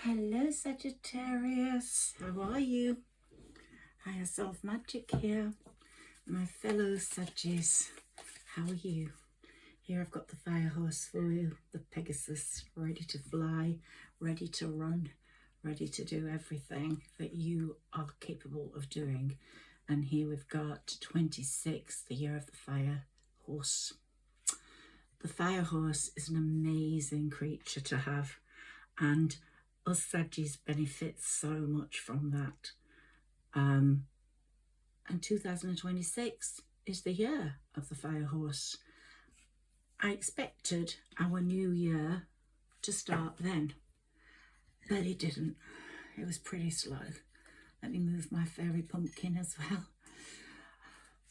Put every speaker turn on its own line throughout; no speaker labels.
Hello Sagittarius, how are you? Higher Self Magic here, my fellow Saggies, how are you? Here I've got the fire horse for you, the Pegasus, ready to fly, ready to run, ready to do everything that you are capable of doing. And here we've got 26, the year of the fire horse. The fire horse is an amazing creature to have, and us Saggies benefit so much from that. And 2026 is the year of the fire horse. I expected our new year to start then, but it didn't. It was pretty slow. Let me move my fairy pumpkin as well.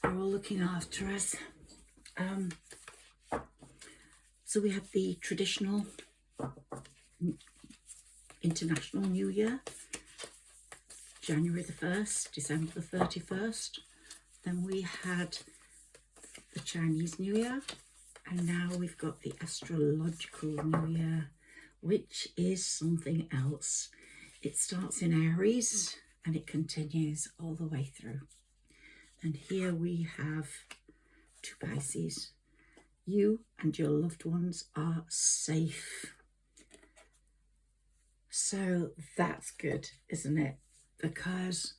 They're all looking after us. So we have the traditional International New Year, January the 1st, December the 31st. Then we had the Chinese New Year, and now we've got the astrological New Year, which is something else. It starts in Aries and it continues all the way through. And here we have two Pisces. You and your loved ones are safe. So that's good, isn't it? Because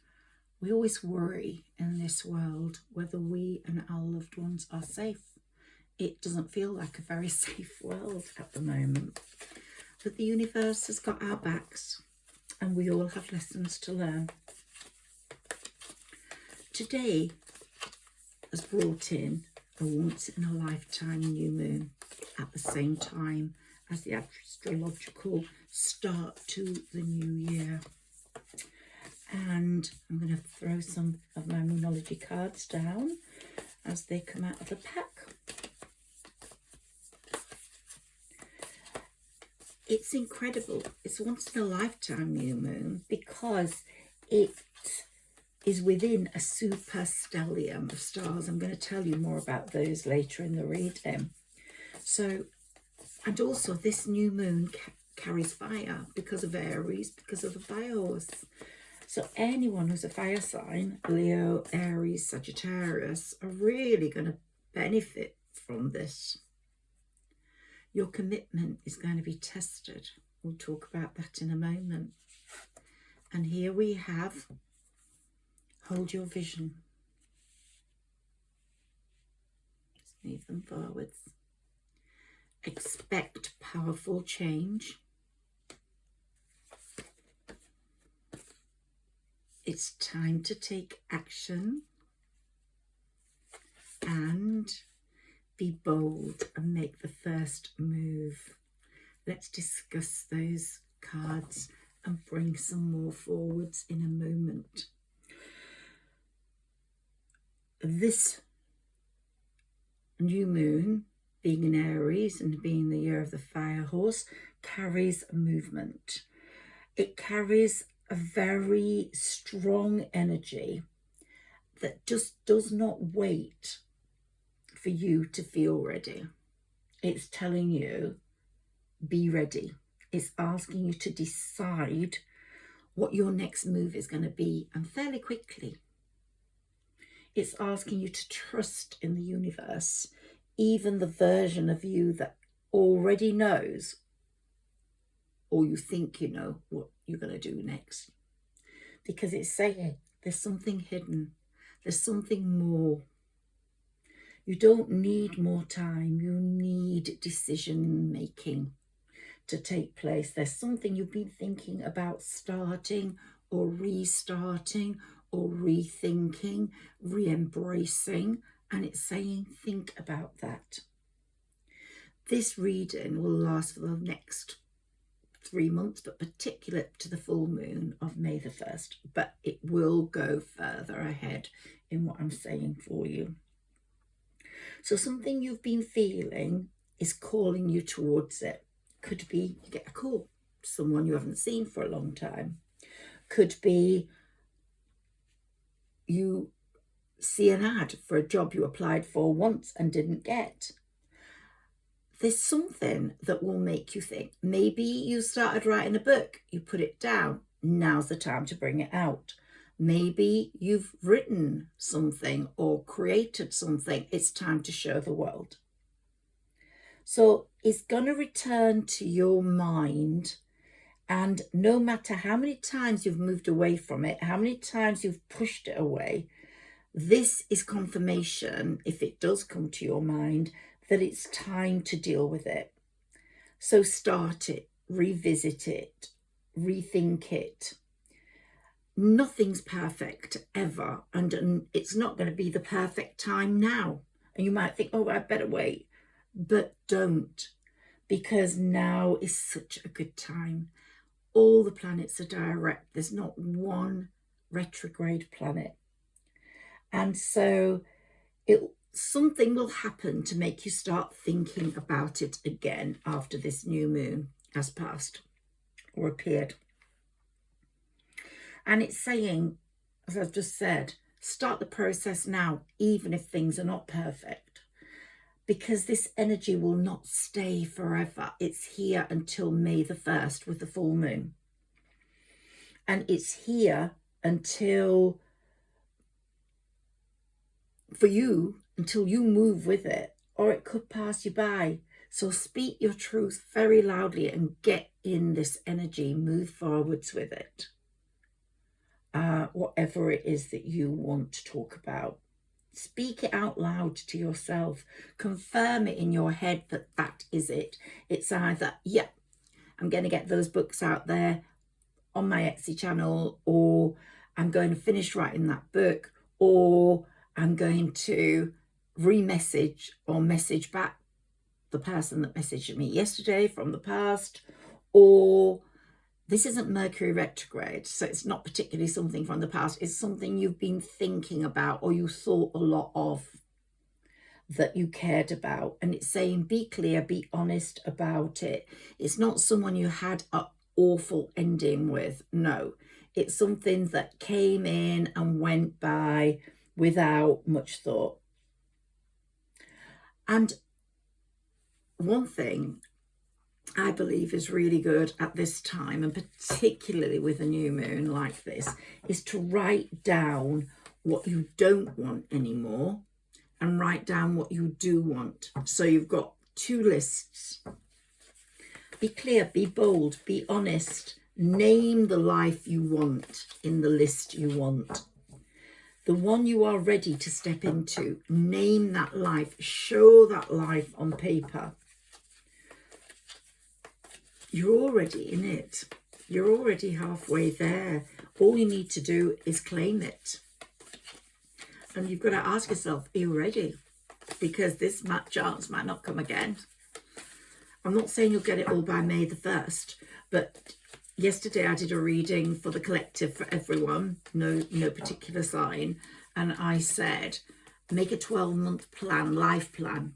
we always worry in this world whether we and our loved ones are safe. It doesn't feel like a very safe world at the moment. But the universe has got our backs and we all have lessons to learn. Today has brought in a once-in-a-lifetime new moon at the same time as the astrological start to the new year. And I'm going to throw some of my Moonology cards down as they come out of the pack. It's incredible. It's once in a lifetime new moon because it is within a super stellium of stars. I'm going to tell you more about those later in the reading. So, and also this new moon carries fire because of Aries, because of the fire horse. So anyone who's a fire sign, Leo, Aries, Sagittarius, are really going to benefit from this. Your commitment is going to be tested. We'll talk about that in a moment. And here we have, hold your vision. Just move them forwards. Expect powerful change. It's time to take action and be bold and make the first move. Let's discuss those cards and bring some more forwards in a moment. This new moon, being in Aries and being the year of the fire horse, carries movement. It carries a very strong energy that just does not wait for you to feel ready. It's telling you, be ready. It's asking you to decide what your next move is going to be, and fairly quickly. It's asking you to trust in the universe, even the version of you that already knows, or you think you know what you're going to do next. Because it's saying there's something hidden, there's something more. You don't need more time, you need decision making to take place. There's something you've been thinking about starting or restarting or rethinking, re-embracing, and it's saying think about that. This reading will last for the next 3 months, but particular to the full moon of May the 1st, but it will go further ahead in what I'm saying for you. So something you've been feeling is calling you towards it. Could be you get a call, someone you haven't seen for a long time. Could be you see an ad for a job you applied for once and didn't get. there's something that will make you think. Maybe you started writing a book, you put it down, now's the time to bring it out. Maybe you've written something or created something, it's time to show the world. So it's going to return to your mind, and no matter how many times you've moved away from it, how many times you've pushed it away, this is confirmation, if it does come to your mind, that it's time to deal with it. So start it, revisit it, rethink it. Nothing's perfect ever, and it's not going to be the perfect time now. And you might think, oh, I better wait, but don't, because now is such a good time. All the planets are direct. There's not one retrograde planet. And so something will happen to make you start thinking about it again after this new moon has passed or appeared. And it's saying, as I've just said, start the process now, even if things are not perfect, because this energy will not stay forever. It's here until May the 1st with the full moon. And it's here until, for you, until you move with it, or it could pass you by. So speak your truth very loudly and get in this energy, move forwards with it. Whatever it is that you want to talk about, speak it out loud to yourself. Confirm it in your head that that is it. It's either, yeah, I'm going to get those books out there on my Etsy channel, or I'm going to finish writing that book, or I'm going to re-message or message back the person that messaged me yesterday from the past, or this isn't Mercury retrograde, so it's not particularly something from the past. It's something you've been thinking about or you thought a lot of that you cared about. And it's saying, be clear, be honest about it. It's not someone you had an awful ending with. No, it's something that came in and went by without much thought. And one thing I believe is really good at this time, and particularly with a new moon like this, is to write down what you don't want anymore and write down what you do want. So you've got two lists. Be clear, be bold, be honest. Name the life you want in the list you want. The one you are ready to step into, name that life, show that life on paper. You're already in it. You're already halfway there. All you need to do is claim it. And you've got to ask yourself, are you ready? Because this chance might not come again. I'm not saying you'll get it all by May the 1st, but yesterday I did a reading for the collective for everyone, no particular sign. And I said, make a 12-month plan, life plan,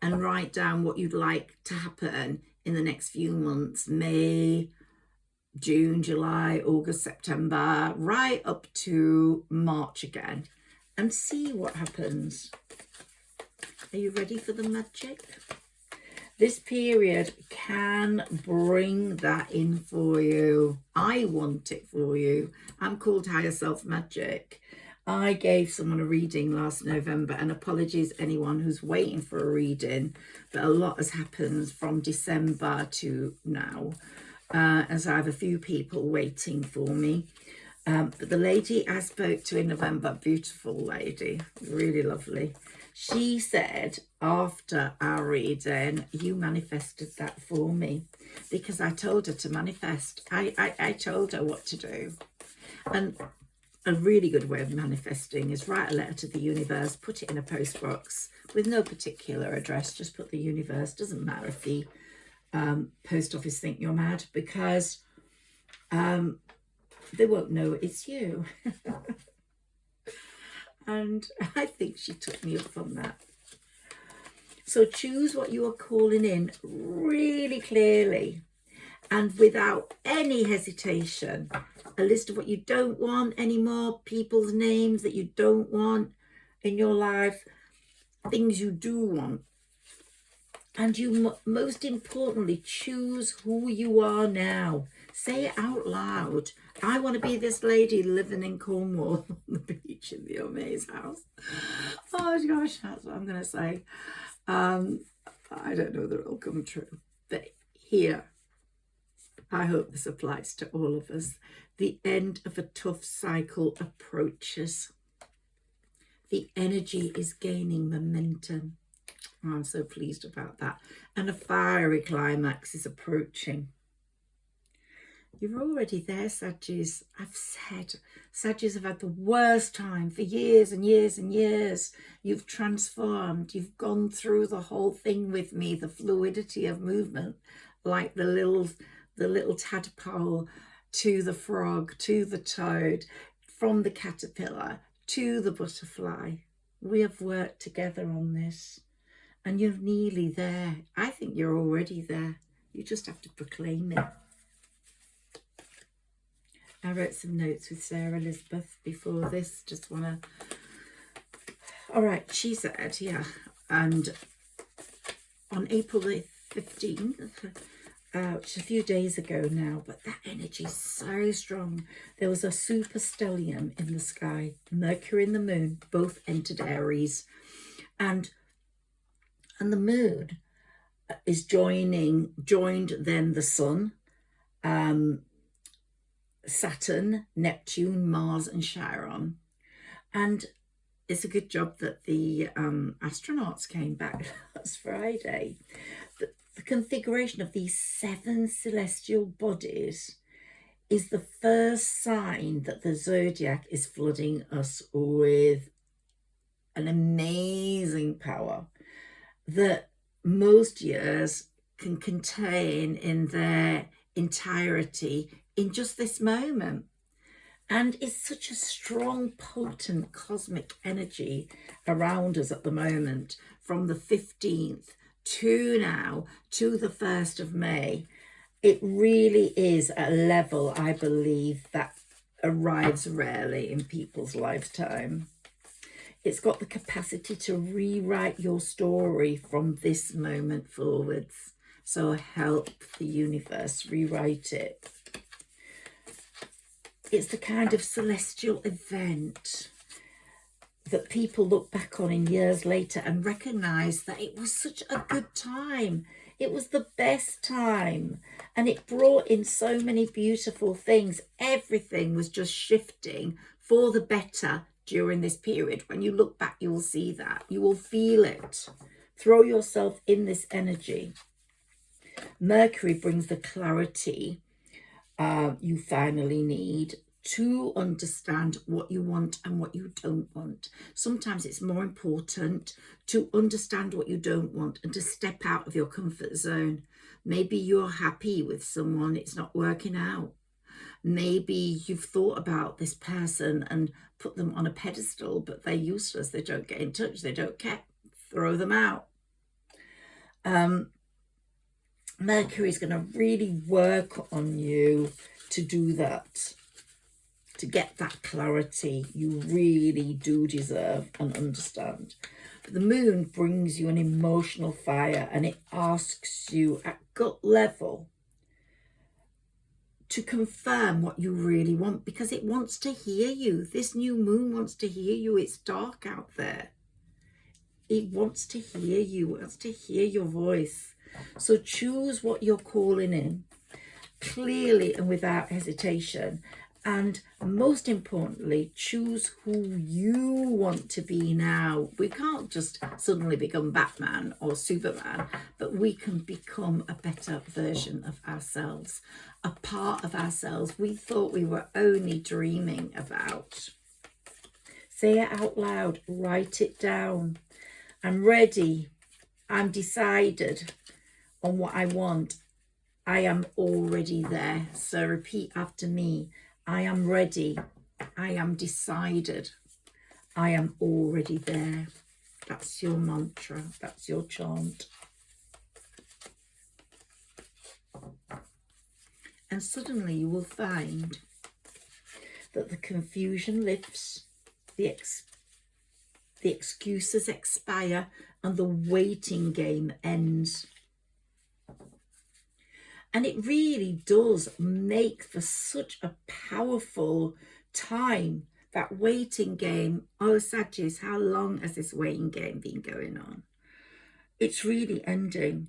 and write down what you'd like to happen in the next few months, May, June, July, August, September, right up to March again, and see what happens. Are you ready for the magic? This period can bring that in for you. I want it for you. I'm called Higher Self Magic. I gave someone a reading last November, and apologies anyone who's waiting for a reading, but a lot has happened from December to now, as I have a few people waiting for me. But the lady I spoke to in November, beautiful lady, really lovely. She said after our reading, you manifested that for me, because I told her to manifest. I told her what to do. And a really good way of manifesting is write a letter to the universe, put it in a post box with no particular address, just put the universe. Doesn't matter if the post office think you're mad, because they won't know it's you. And I think she took me up on that. So choose what you are calling in really clearly and without any hesitation. A list of what you don't want anymore, people's names that you don't want in your life, things you do want. And you most importantly choose who you are now. Say it out loud. I want to be this lady living in Cornwall on the beach in the Omaze house. Oh gosh, that's what I'm going to say. I don't know that it'll come true, but here, I hope this applies to all of us. The end of a tough cycle approaches. The energy is gaining momentum. Oh, I'm so pleased about that. And a fiery climax is approaching. You're already there, Saggis. I've said Saggis have had the worst time for years and years and years. You've transformed. You've gone through the whole thing with me, the fluidity of movement, like the little tadpole to the frog, to the toad, from the caterpillar to the butterfly. We have worked together on this. And you're nearly there. I think you're already there. You just have to proclaim it. I wrote some notes with Sarah Elizabeth before this. Just want to... All right, she said, yeah. And on April the 15th, which is a few days ago now, but that energy is so strong. There was a super stellium in the sky. Mercury and the moon both entered Aries. And the moon is joined then the sun, Saturn, Neptune, Mars and Chiron. And it's a good job that the astronauts came back last Friday. The configuration of these 7 celestial bodies is the first sign that the zodiac is flooding us with an amazing power that most years can contain in their entirety in just this moment. And it's such a strong, potent cosmic energy around us at the moment, from the 15th to now, to the 1st of May. It really is a level, I believe, that arrives rarely in people's lifetime. It's got the capacity to rewrite your story from this moment forwards. So help the universe rewrite it. It's the kind of celestial event that people look back on in years later and recognise that it was such a good time. It was the best time. And it brought in so many beautiful things. Everything was just shifting for the better during this period. When you look back, you will see that. You will feel it. Throw yourself in this energy. Mercury brings the clarity you finally need to understand what you want and what you don't want. Sometimes it's more important to understand what you don't want and to step out of your comfort zone. Maybe you're happy with someone, it's not working out. Maybe you've thought about this person and put them on a pedestal, but they're useless. They don't get in touch. They don't care. Throw them out. Mercury is going to really work on you to do that, to get that clarity you really do deserve and understand. But the moon brings you an emotional fire, and it asks you at gut level to confirm what you really want, because it wants to hear you. This new moon wants to hear you. It's dark out there. It wants to hear you. It wants to hear your voice. So choose what you're calling in clearly and without hesitation. And most importantly, choose who you want to be now. We can't just suddenly become Batman or Superman, but we can become a better version of ourselves, a part of ourselves we thought we were only dreaming about. Say it out loud, write it down. I'm ready. I'm decided on what I want. I am already there. So repeat after me. I am ready. I am decided. I am already there. That's your mantra. That's your chant. And suddenly you will find that the confusion lifts, the the excuses expire, and the waiting game ends. And it really does make for such a powerful time, that waiting game. Oh, Sagittarius, how long has this waiting game been going on? It's really ending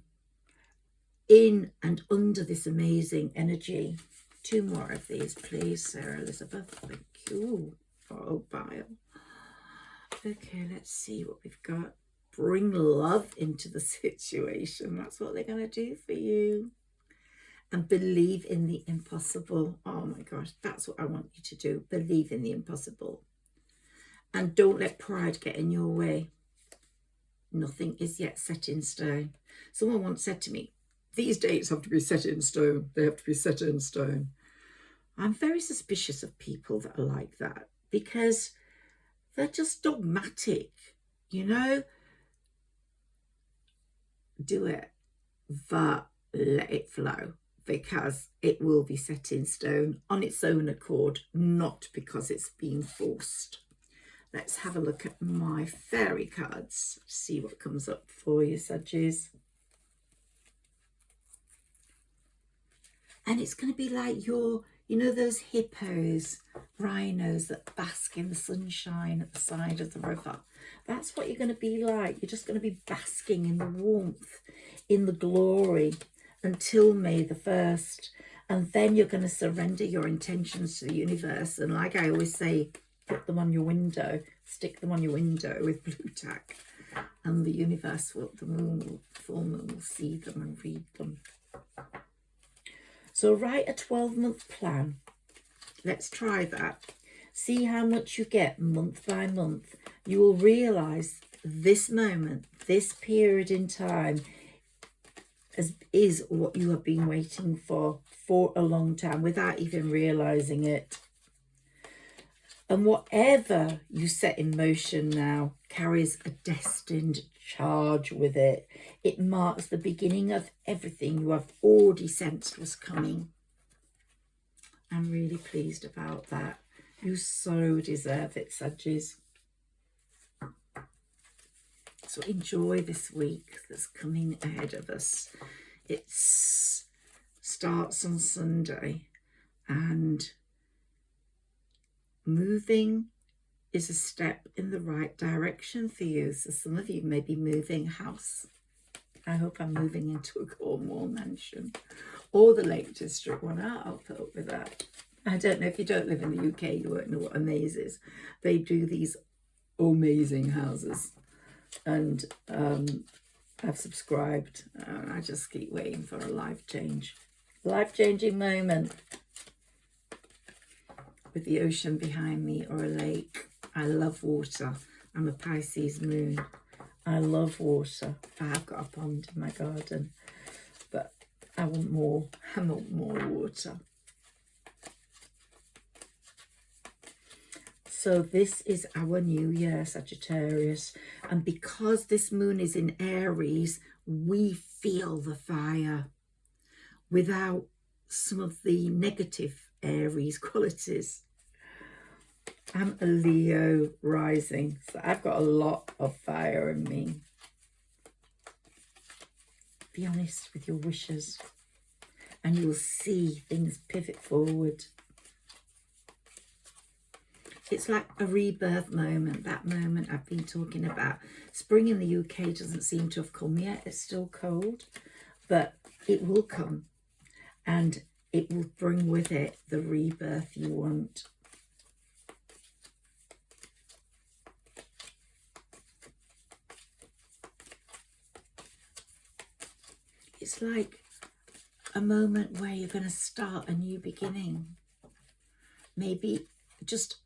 in and under this amazing energy. 2 more of these, please, Sarah Elizabeth. Thank you. Oh, bile. Okay, let's see what we've got. Bring love into the situation. That's what they're going to do for you. And believe in the impossible. Oh my gosh, that's what I want you to do. Believe in the impossible. And don't let pride get in your way. Nothing is yet set in stone. Someone once said to me, these dates have to be set in stone. They have to be set in stone. I'm very suspicious of people that are like that, because they're just dogmatic, you know. Do it, but let it flow, because it will be set in stone on its own accord, not because it's being forced. Let's have a look at my fairy cards, see what comes up for you, Saggies. And it's going to be like your, you know, those hippos, rhinos that bask in the sunshine at the side of the river. That's what you're going to be like. You're just going to be basking in the warmth, in the glory, until May the 1st. And then you're going to surrender your intentions to the universe. And like I always say, put them on your window, stick them on your window with blue tack. And the universe will, the full moon will see them and read them. So write a 12-month plan. Let's try that. See how much you get month by month. You will realise this moment, this period in time is what you have been waiting for a long time without even realising it. And whatever you set in motion now carries a destined charge with it. It marks the beginning of everything you have already sensed was coming. I'm really pleased about that. You so deserve it, Saggies. So enjoy this week that's coming ahead of us. It starts on Sunday, and moving is a step in the right direction for you. So some of you may be moving house. I hope I'm moving into a Cornwall mansion or the Lake District one. I'll put up with that. I don't know, if you don't live in the UK, you won't know what Amaze is. They do these amazing houses, and I've subscribed. I just keep waiting for a life-changing moment with the ocean behind me or a lake. I love water. I'm a Pisces moon. I love water. I have got a pond in my garden, but I want more. I want more water. So this is our new year, Sagittarius. And because this moon is in Aries, we feel the fire without some of the negative Aries qualities. I'm a Leo rising, so I've got a lot of fire in me. Be honest with your wishes, and you will see things pivot forward. It's like a rebirth moment, that moment I've been talking about. Spring in the UK doesn't seem to have come yet. It's still cold, but it will come, and it will bring with it the rebirth you want. It's like a moment where you're going to start a new beginning. Maybe just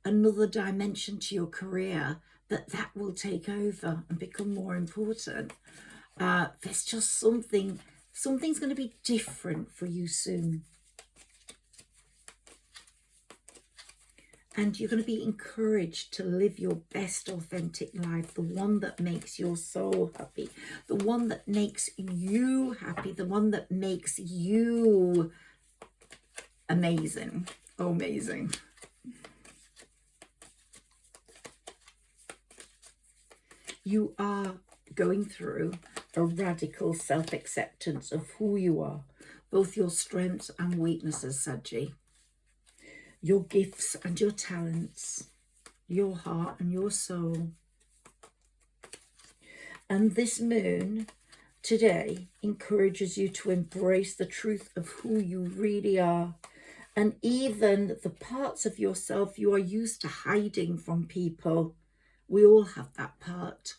another dimension to your career, that will take over and become more important. There's just something's going to be different for you soon. And you're going to be encouraged to live your best authentic life, the one that makes your soul happy, the one that makes you happy, the one that makes you amazing. Oh, amazing. You are going through a radical self-acceptance of who you are, both your strengths and weaknesses, Saggi, your gifts and your talents, your heart and your soul. And this moon today encourages you to embrace the truth of who you really are, and even the parts of yourself you are used to hiding from people. We all have that part.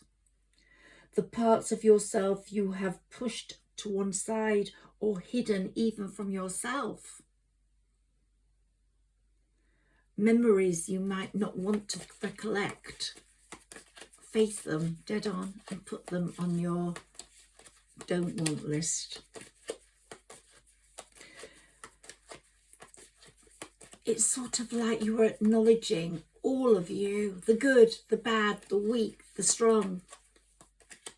The parts of yourself you have pushed to one side or hidden even from yourself. Memories you might not want to recollect. Face them dead on and put them on your don't want list. It's sort of like you are acknowledging all of you, the good, the bad, the weak, the strong,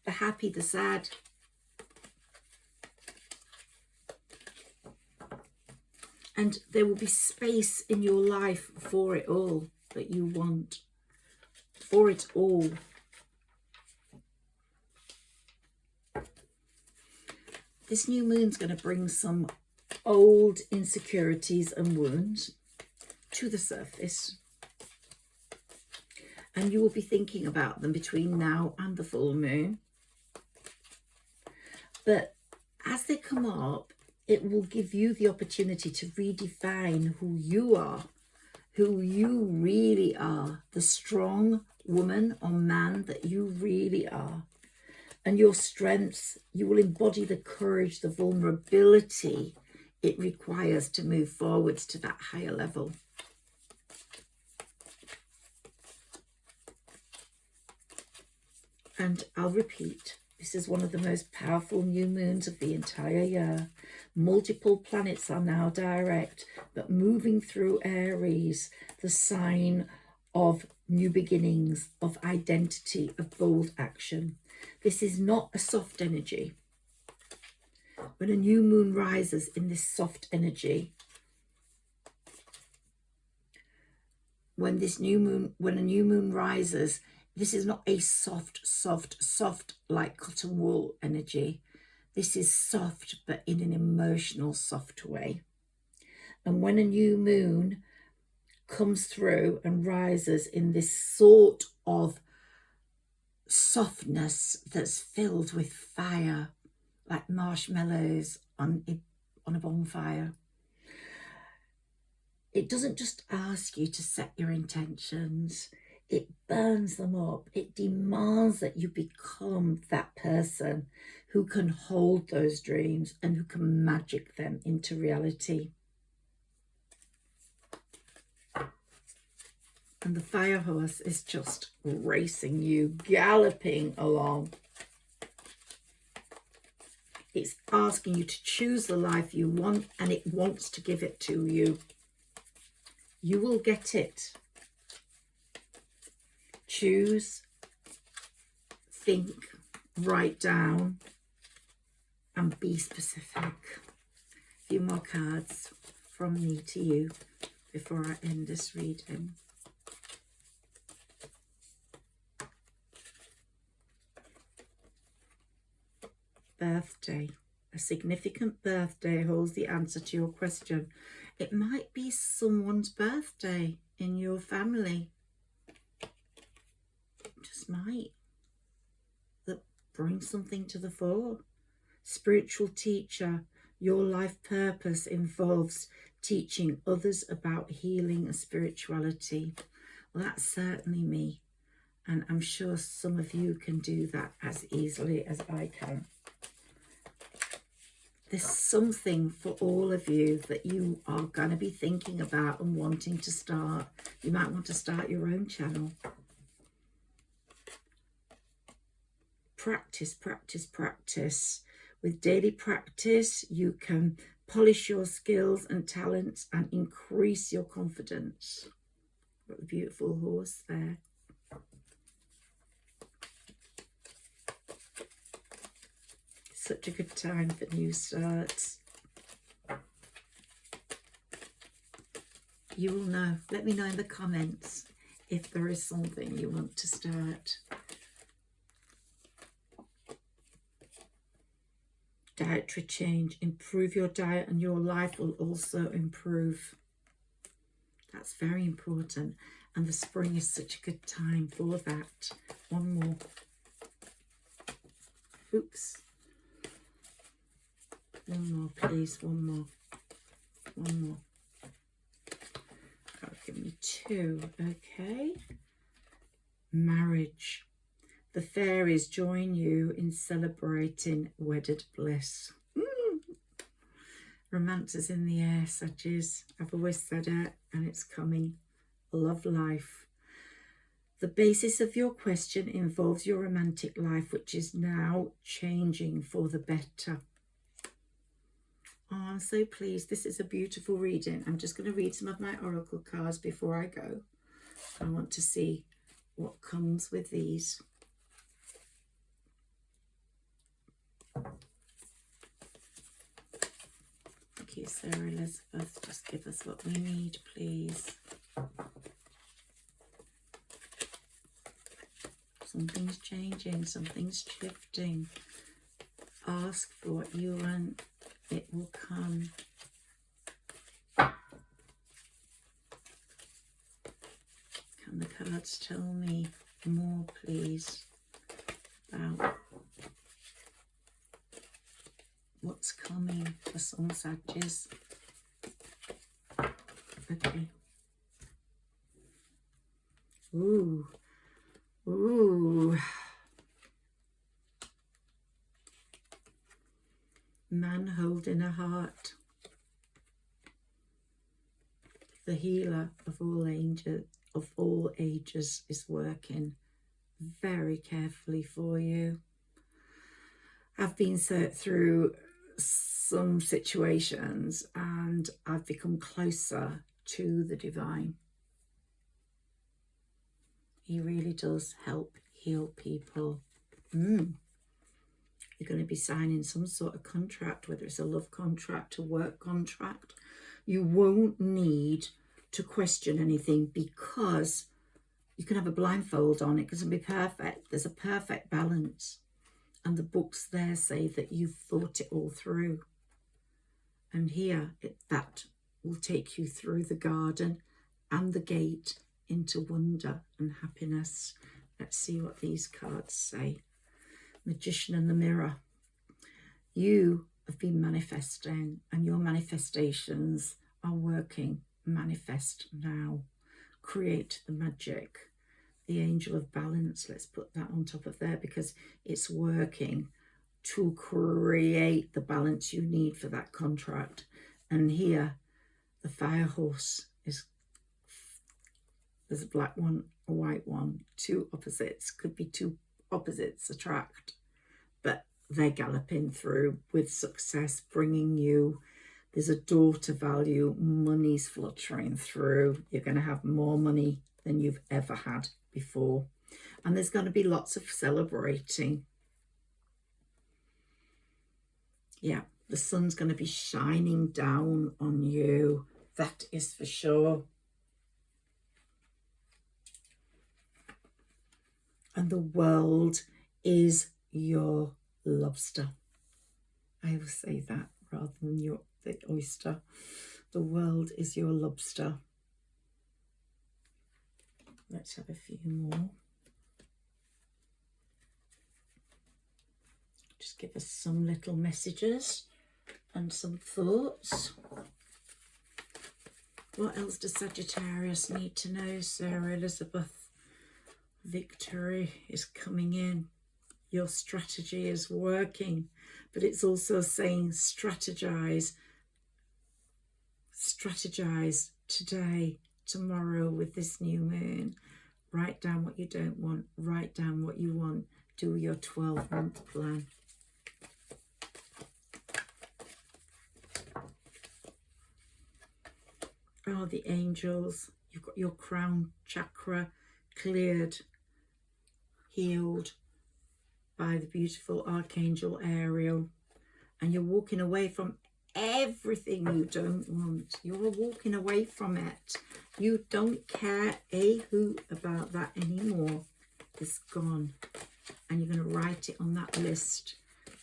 the happy, the sad. And there will be space in your life for it all that you want, for it all. This new moon's going to bring some old insecurities and wounds to the surface. And you will be thinking about them between now and the full moon. But as they come up, it will give you the opportunity to redefine who you are, who you really are, the strong woman or man that you really are. And your strengths, you will embody the courage, the vulnerability it requires to move forwards to that higher level. And I'll repeat, this is one of the most powerful new moons of the entire year. Multiple planets are now direct, but moving through Aries, the sign of new beginnings, of identity, of bold action. This is not a soft energy. When a new moon rises in this soft energy, when a new moon rises, this is not a soft like cotton wool energy. This is soft, but in an emotional soft way. And when a new moon comes through and rises in this sort of softness that's filled with fire, like marshmallows on a bonfire, it doesn't just ask you to set your intentions. It burns them up. It demands that you become that person who can hold those dreams and who can magic them into reality. And the fire horse is just racing you, galloping along. It's asking you to choose the life you want, and it wants to give it to you. You will get it. Choose, think, write down, and be specific. A few more cards from me to you before I end this reading. Birthday. A significant birthday holds the answer to your question. It might be someone's birthday in your family. Just might. That brings something to the fore. Spiritual teacher. Your life purpose involves teaching others about healing and spirituality. Well, that's certainly me. And I'm sure some of you can do that as easily as I can. There's something for all of you that you are going to be thinking about and wanting to start. You might want to start your own channel. Practice, practice, practice. With daily practice, you can polish your skills and talents and increase your confidence. Got a beautiful horse there. Such a good time for new starts. You will know. Let me know in the comments if there is something you want to start. dietary change. Improve your diet and your life will also improve. That's very important. And the spring is such a good time for that. One more. Oops. One more, please. One more. One more. God, give me two. Okay. Marriage. The fairies join you in celebrating wedded bliss. Romance is in the air, Saggies. I've always said it, and it's coming. Love life. The basis of your question involves your romantic life, which is now changing for the better. Oh, I'm so pleased. This is a beautiful reading. I'm just going to read some of my oracle cards before I go. I want to see what comes with these. Thank you, Sarah Elizabeth. Just give us what we need, please. Something's changing, something's shifting. Ask for what you want, it will come. Can the cards tell me more, please, about what's coming for some Saggies? Okay. Ooh. Ooh. Man holding a heart. The healer of all ages is working very carefully for you. I've been through some situations and I've become closer to the divine. He really does help heal people. You're going to be signing some sort of contract, whether it's a love contract, a work contract. You won't need to question anything because you can have a blindfold on. It can be perfect. There's a perfect balance. And the books there say that you've thought it all through. And here, that will take you through the garden and the gate into wonder and happiness. Let's see what these cards say. Magician and the Mirror. You have been manifesting and your manifestations are working. Manifest now. Create the magic. The Angel of Balance, let's put that on top of there because it's working to create the balance you need for that contract. And here, the Fire Horse is, there's a black one, a white one, two opposites, could be two opposites attract, but they're galloping through with success, bringing you, there's a door to value, money's fluttering through, you're going to have more money than you've ever had before, and there's going to be lots of celebrating. Yeah, the sun's going to be shining down on you, that is for sure. And the world is your lobster. I will say that rather than the oyster. The world is your lobster. Let's have a few more. Just give us some little messages and some thoughts. What else does Sagittarius need to know, Sarah Elizabeth? Victory is coming in. Your strategy is working, but it's also saying strategize. Strategize today, tomorrow with this new moon. Write down what you don't want. Write down what you want. Do your 12-month plan. Oh, the angels. You've got your crown chakra cleared, healed by the beautiful Archangel Ariel. And you're walking away from everything you don't want. You're walking away from it. You don't care a hoot about that anymore. It's gone. And you're going to write it on that list,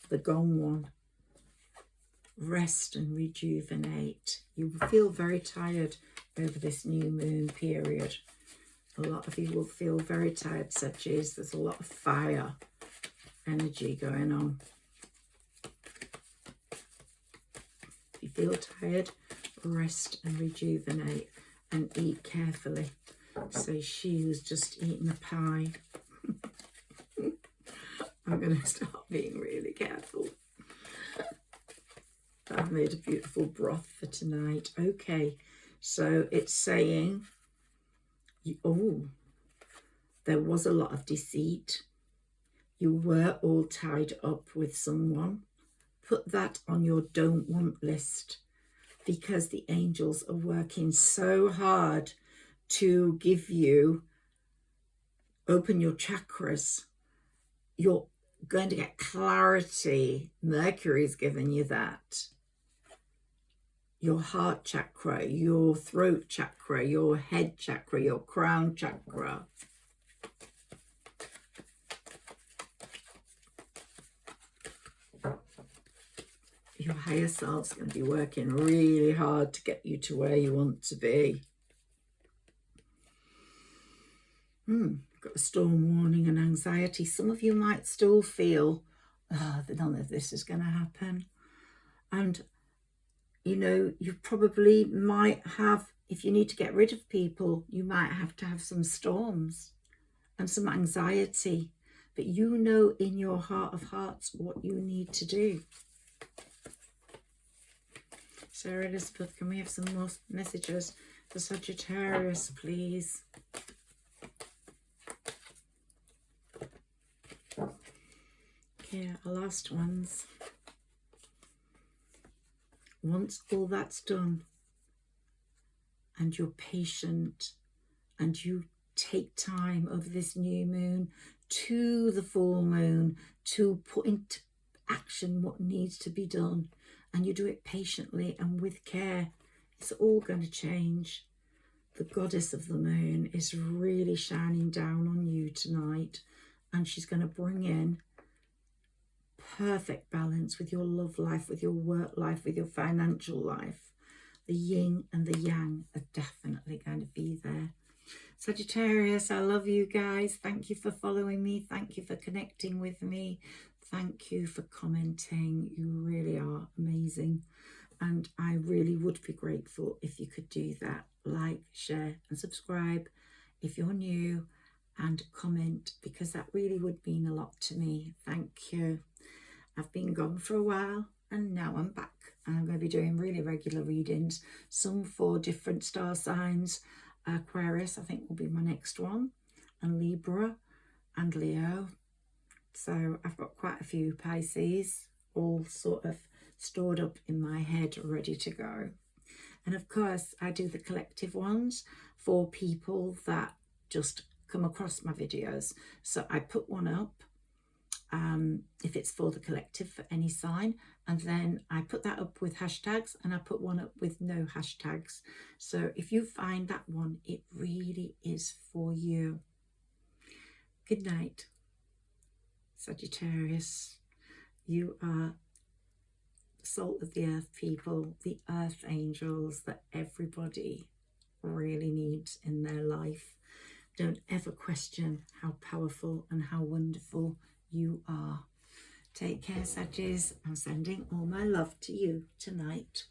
the gone one. rest and rejuvenate. You will feel very tired over this new moon period. A lot of you will feel very tired, Saggies. There's a lot of fire energy going on. If you feel tired, rest and rejuvenate and eat carefully. So she was just eating a pie. I'm going to start being really careful. I've made a beautiful broth for tonight. Okay, so it's saying, oh, there was a lot of deceit. You were all tied up with someone. Put that on your don't want list, because the angels are working so hard to give you, open your chakras. You're going to get clarity. Mercury's giving you that. Your heart chakra, your throat chakra, your head chakra, your crown chakra. Your higher self's going to be working really hard to get you to where you want to be. Got a storm warning and anxiety. Some of you might still feel, that none of this is going to happen. And, you know, you probably might have, if you need to get rid of people, you might have to have some storms and some anxiety. But you know in your heart of hearts what you need to do. Sarah Elizabeth, can we have some more messages for Sagittarius, please? Okay, our last ones. Once all that's done and you're patient and you take time over this new moon to the full moon to put into action what needs to be done, and you do it patiently and with care, it's all going to change. The goddess of the moon is really shining down on you tonight, and she's going to bring in perfect balance with your love life, with your work life, with your financial life. The yin and the yang are definitely going to be there. Sagittarius, I love you guys. Thank you for following me. Thank you for connecting with me. Thank you for commenting. You really are amazing. And I really would be grateful if you could do that. Like, share and subscribe if you're new, and comment, because that really would mean a lot to me. Thank you. I've been gone for a while and now I'm back. I'm going to be doing really regular readings, some for different star signs. Aquarius, I think, will be my next one, and Libra and Leo. So I've got quite a few Pisces, all sort of stored up in my head, ready to go. And of course, I do the collective ones for people that just come across my videos. So I put one up if it's for the collective for any sign, and then I put that up with hashtags, and I put one up with no hashtags. So if you find that one, it really is for you. Good night, Sagittarius. You are the salt of the earth people, the earth angels that everybody really needs in their life. Don't ever question how powerful and how wonderful you are. Take care, Saggies. I'm sending all my love to you tonight.